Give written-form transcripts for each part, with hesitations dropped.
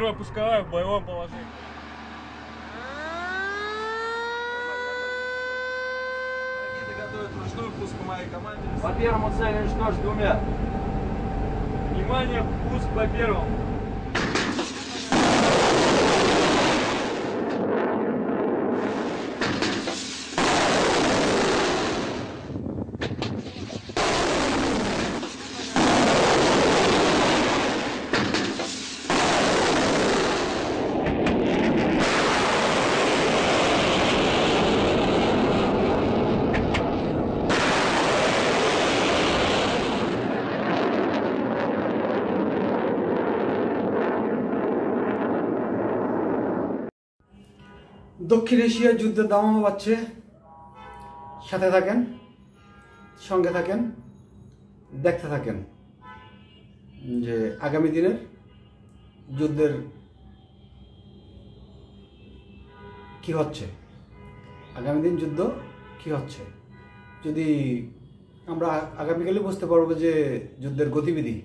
Первая пусковая в боевом положении. Ракеты готовят ручной пуск по моей команде. По первому цели уничтожить двумя. Внимание, пуск по первому. দক্ষিণ এশিয়ার যুদ্ধের দামামা বাজছে। সাথে থাকেন, সঙ্গে থাকেন, দেখতে থাকেন যে আগামী দিনের যুদ্ধের কি হচ্ছে, আগামী দিন যুদ্ধ কি হচ্ছে। যদি আমরা আগামীকালে বুঝতে পারবো যে যুদ্ধের গতিবিধি,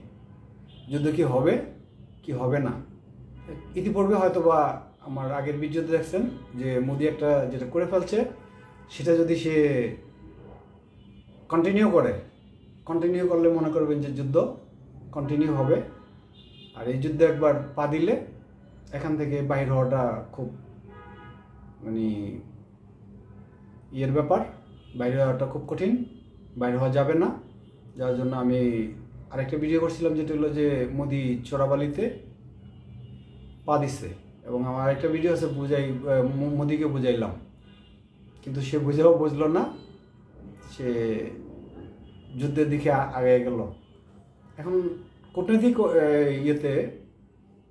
যুদ্ধ কি হবে কি হবে না। ইতিপূর্বে হয়তো বা আমার আগের ভিডিওতে দেখছেন যে মোদি একটা যেটা করে ফেলছে, সেটা যদি সে কন্টিনিউ করলে মনে করবেন যে যুদ্ধ কন্টিনিউ হবে। আর এই যুদ্ধে একবার পা দিলে এখান থেকে বাইর হওয়াটা খুব মানে ইয়ের ব্যাপার, বাইরে হওয়াটা খুব কঠিন, বাইরে হওয়া যাবে না। যার জন্য আমি আরেকটা ভিডিও করছিলাম যেটা হলো যে মোদি চোরাবালিতে পা দিচ্ছে, এবং আমার আরেকটা ভিডিও আছে মোদিকে বুঝাইলাম, কিন্তু সে বুঝলো না, সে যুদ্ধের দিকে আগে গেল। এখন কূটনৈতিক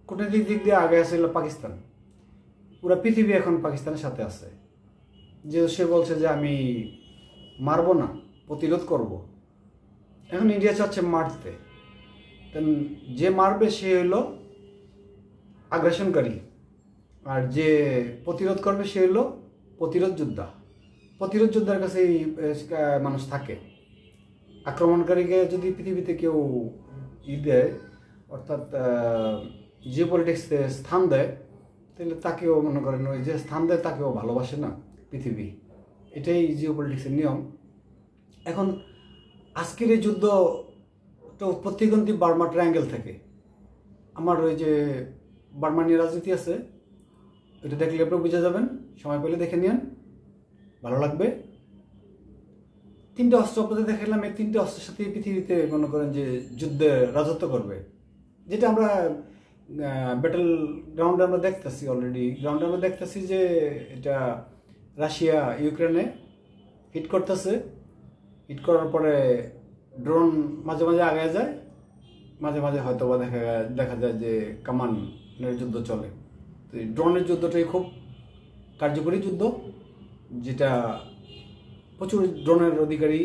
কূটনৈতিক দিক দিয়ে আগে আছে পাকিস্তান। পুরো পৃথিবী এখন পাকিস্তানের সাথে আছে, যে সে বলছে যে আমি মারবো না, প্রতিরোধ করব। এখন ইন্ডিয়া চাচ্ছে মারতে, যে মারবে সে হলো আগ্রাসনকারী, আর যে প্রতিরোধ করবে সে হলো প্রতিরোধ যোদ্ধার কাছেই মানুষ থাকে। আক্রমণকারীকে যদি পৃথিবীতে কেউ দেয়, অর্থাৎ জিওপলিটিক্সে স্থান দেয়, তাহলে তাকেও মনে করেন ওই যে স্থান দেয় তাকেও ভালোবাসে না পৃথিবী। এটাই জিওপলিটিক্সের নিয়ম। এখন আজকের এই যুদ্ধটা উৎপত্তি কিন্তু বার্মা ট্রায়াঙ্গেল থেকে। আমার ওই যে বার্মা নিয়ে রাজনীতি আছে, ওইটা দেখলে আপনি বুঝে যাবেন, সময় পেলে দেখে নিন, ভালো লাগবে। তিনটে অস্ত্র আপনাদের দেখালাম, এই তিনটে অস্ত্রের সাথে পৃথিবীতে মনে করেন যে যুদ্ধে রাজত্ব করবে, যেটা আমরা ব্যাটেল গ্রাউন্ডে আমরা দেখতেছি। অলরেডি গ্রাউন্ডে আমরা দেখতেছি যে এটা রাশিয়া ইউক্রেনে হিট করতেছে। হিট করার পরে ড্রোন মাঝে মাঝে আগে যায়, মাঝে মাঝে হয়তো বা দেখা যায় যে কামানের যুদ্ধ চলে। তো এই ড্রোনের যুদ্ধটাই খুব কার্যকরী যুদ্ধ, যেটা প্রচুর ড্রোনের অধিকারী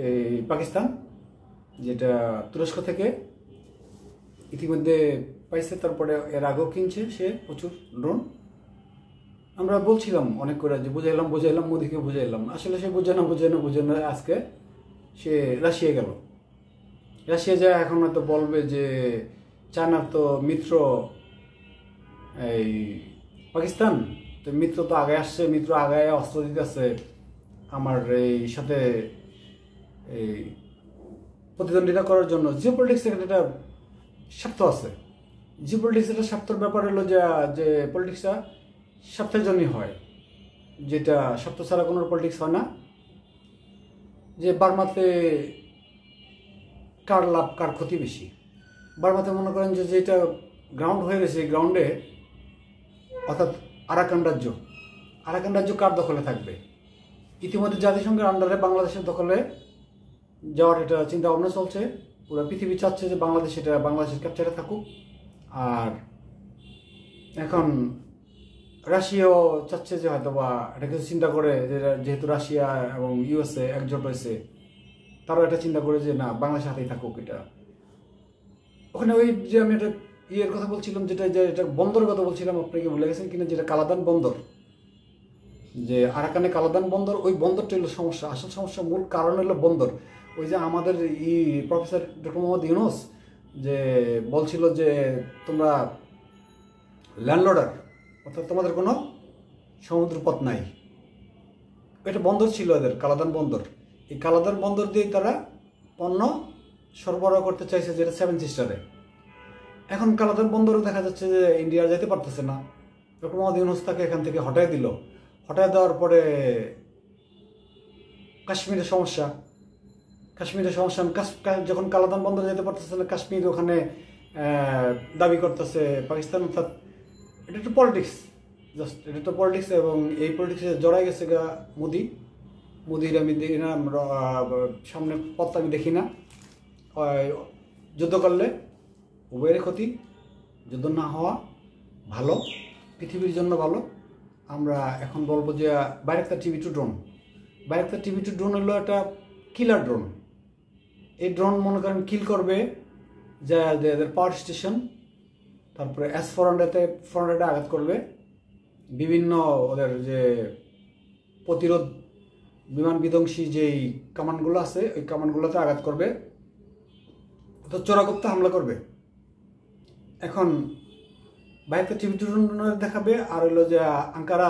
এই পাকিস্তান, যেটা তুরস্ক থেকে ইতিমধ্যে পাইছে, তারপরে এর আগেও কিনছে সে প্রচুর ড্রোন। আমরা বলছিলাম অনেক করে যে বুঝাইলাম মোদিকে বুঝাইলাম, আসলে সে বুঝে না। আজকে সে রাশিয়া গেল, রাশিয়া যায় এখন হয়তো বলবে যে চায়নার তো মিত্র এই পাকিস্তান, তো মিত্র তো আগে আসছে, মিত্র আগে অস্ত্র দিতেছে আমার এই সাথে এই প্রতিদ্বন্দ্বিতা করার জন্য। জিওপলিটিক্স এখানে একটা স্বার্থ আছে। জিওপলিটিক্স একটা স্বার্থের ব্যাপার হলো যে পলিটিক্সটা স্বার্থের জন্যই হয়, যেটা স্বার্থ ছাড়া কোনো পলিটিক্স হয় না। যে বার্মাতে কার লাভ কার ক্ষতি বেশি। বার্মাতে মনে করেন যে যেটা গ্রাউন্ড হয়ে গেছে, এই গ্রাউন্ডে অর্থাৎ আরাকান রাজ্য কার দখলে থাকবে। ইতিমধ্যে জাতিসংঘের আন্ডারে বাংলাদেশের দখলে যাওয়ার এটা চিন্তা ভাবনা চলছে। পুরো পৃথিবী চাচ্ছে যে বাংলাদেশের ক্যাপচারে থাকুক। আর এখন রাশিয়াও চাচ্ছে যে হয়তো বা এটা কিছু চিন্তা করে, যেহেতু রাশিয়া এবং ইউএসএ একজোট হয়েছে, তারাও এটা চিন্তা করে যে না, বাংলাদেশের হাতেই থাকুক এটা। ওখানে ওই যে আমি একটা ইয়ের কথা বলছিলাম, যেটা বন্দরের কথা বলছিলাম, আপনাকে ভুলে গেছেন কিনা, যেটা কালাদান বন্দর, যে আরাকানে কালাদান বন্দর, ওই বন্দরটা হলো সমস্যা। আসল সমস্যা মূল কারণ হলো বন্দর। ওই যে আমাদের প্রফেসর ডক্টর মোহাম্মদ ইউনুস যে বলছিল যে তোমরা ল্যান্ডলর্ডার, অর্থাৎ তোমাদের কোনো সমুদ্রপথ নাই। এটা বন্দর ছিল এদের, কালাদান বন্দর। এই কালাদান বন্দর দিয়ে তারা পণ্য সরবরাহ করতে চাইছে, যেটা সেভেন সিস্টারে। এখন কালাদান বন্দরে দেখা যাচ্ছে যে ইন্ডিয়া যেতে পারতেছে না। ডক্টর মোহাম্মদ ইউনূস তাকে এখান থেকে হটাই দিল। হটাই দেওয়ার পরে কাশ্মীরের সমস্যা, যখন কালাদান বন্দরে যেতে পারতেছে না, কাশ্মীর ওখানে দাবি করতেছে পাকিস্তান। অর্থাৎ এটা একটু পলিটিক্স, এটা তো পলিটিক্স। এবং এই পলিটিক্সে জড়াই গেছে গা মোদির আমি দেখি না, সামনে পথ আমি দেখি না। যুদ্ধ করলে উভয়ের ক্ষতি, যুদ্ধ না হওয়া ভালো, পৃথিবীর জন্য ভালো। আমরা এখন বলবো যে বাইরেক্টার TB2 ড্রোন। বাইরেক্টার TB2 ড্রোন হলো একটা কিলার ড্রোন। এই ড্রোন মনে করেন কিল করবে যা এদের পাওয়ার স্টেশন, তারপরে S-400 আঘাত করবে, বিভিন্ন ওদের যে প্রতিরোধ বিমান বিধ্বংসী যেই কামানগুলো আছে ওই কামানগুলোতে আঘাত করবে, তো চোরাগুপ্তা হামলা করবে। এখন বাইরেক্টার TB2 ড্রোন দেখাবে, আর হলো যে আঙ্কারা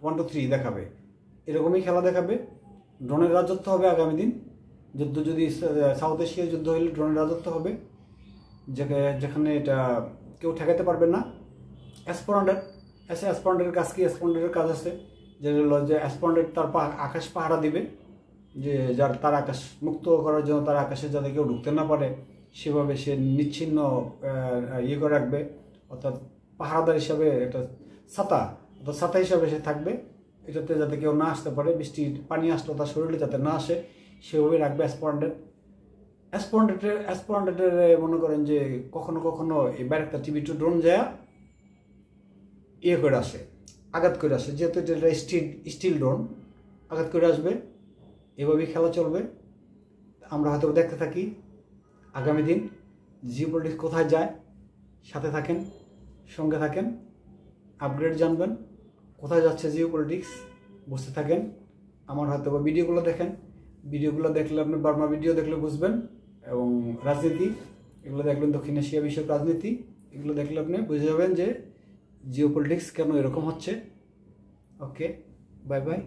1 to 3 দেখাবে। এরকমই খেলা দেখাবে। ড্রোনের রাজত্ব হবে আগামী দিন। যুদ্ধ যদি সাউথ এশিয়ায় যুদ্ধ হলে ড্রোনের রাজত্ব হবে, যেখানে এটা কেউ ঠেকাতে পারবে না। S-400 কাজ কি? S-400 কাজ আছে যেটা হলো যে S-400 তার আকাশ পাহারা দিবে, যে তার আকাশ মুক্ত করার জন্য তার আকাশে যাতে কেউ ঢুকতে না পারে সেভাবে সে নিচ্ছিন্ন ইয়ে করে রাখবে। অর্থাৎ পাহারাদার হিসাবে একটা ছাতা হিসাবে সে থাকবে, এটাতে যাতে কেউ না আসতে পারে, বৃষ্টির পানি আসলে তার শরীরে যাতে না আসে সেভাবে রাখবে S-400 মনে করেন যে কখনো এই বাইরেক্টার TB2 ড্রোন যায় ইয়ে করে আসে, আঘাত করে আসে, যেহেতু এটা স্টিল ড্রোন, আঘাত করে আসবে। এভাবেই খেলা চলবে। আমরা হয়তো দেখতে থাকি আগামী দিন জিওপলিটিক্স কোথায় যায়। সাথে থাকেন, সঙ্গে থাকেন, আপগ্রেড জানবেন কোথায় যাচ্ছে জিওপলিটিক্স, বুঝতে থাকেন। আমার হয়তো বা ভিডিওগুলো দেখেন, ভিডিওগুলো দেখলে আপনি বার্মা ভিডিও দেখলে বুঝবেন। এবং রাজনীতি এগুলো দেখবেন, দক্ষিণ এশিয়া বিষয়ক রাজনীতি এগুলো দেখলে আপনি বুঝে যাবেন যে জিওপলিটিক্স কেন এরকম হচ্ছে। ওকে, বাই বাই।